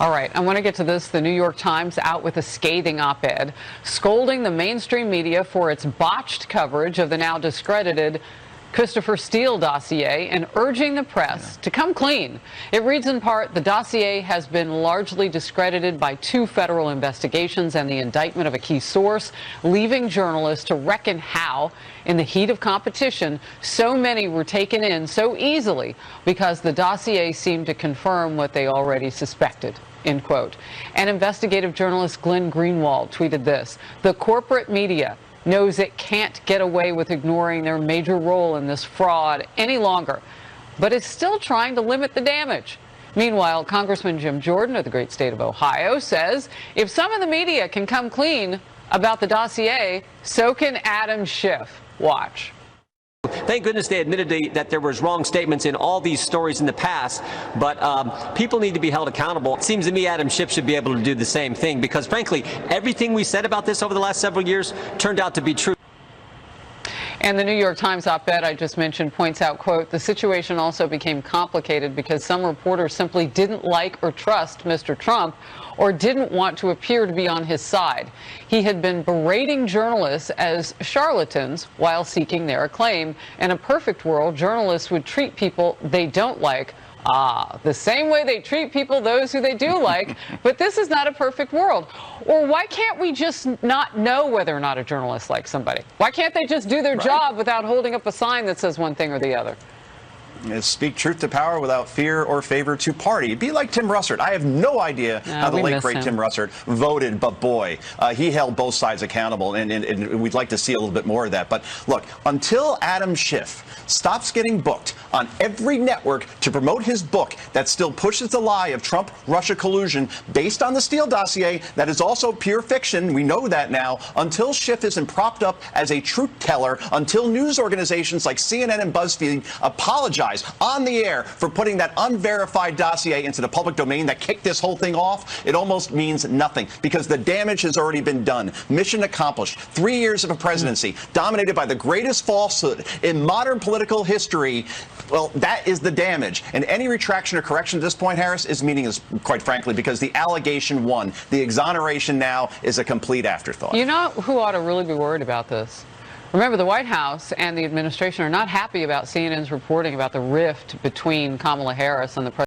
All right, I want to get to this. The New York Times out with a scathing op-ed, scolding the mainstream media for its botched coverage of the now discredited Christopher Steele dossier and urging the press to come clean. It reads in part, the dossier has been largely discredited by 2 federal investigations and the indictment of a key source, leaving journalists to reckon how, in the heat of competition, so many were taken in so easily because the dossier seemed to confirm what they already suspected. End quote. And investigative journalist Glenn Greenwald tweeted this: the corporate media knows it can't get away with ignoring their major role in this fraud any longer, but it's still trying to limit the damage. Meanwhile, Congressman Jim Jordan of the great state of Ohio says if some of the media can come clean about the dossier, so can Adam Schiff. Watch. Thank goodness they admitted that there was wrong statements in all these stories in the past, but people need to be held accountable. It seems to me Adam Schiff should be able to do the same thing because, frankly, everything we said about this over the last several years turned out to be true. And the New York Times op-ed I just mentioned points out, quote, the situation also became complicated because some reporters simply didn't like or trust Mr. Trump or didn't want to appear to be on his side. He had been berating journalists as charlatans while seeking their acclaim. In a perfect world, journalists would treat people they don't like the same way they treat people those who they do like, but this is not a perfect world. Or why can't we just not know whether or not a journalist likes somebody? Why can't they just do their job without holding up a sign that says one thing or the other? Speak truth to power without fear or favor to party. Be like Tim Russert. I have no idea how the late, great Tim Russert voted, but boy, he held both sides accountable, and we'd like to see a little bit more of that. But look, until Adam Schiff stops getting booked on every network to promote his book that still pushes the lie of Trump-Russia collusion based on the Steele dossier, that is also pure fiction, we know that now, until Schiff isn't propped up as a truth teller, until news organizations like CNN and BuzzFeed apologize on the air for putting that unverified dossier into the public domain that kicked this whole thing off, it almost means nothing because the damage has already been done. Mission accomplished. 3 years of a presidency dominated by the greatest falsehood in modern political history. Well, that is the damage. And any retraction or correction at this point, Harris, is meaningless, quite frankly, because the allegation won. The exoneration now is a complete afterthought. You know who ought to really be worried about this? Remember, the White House and the administration are not happy about CNN's reporting about the rift between Kamala Harris and the president.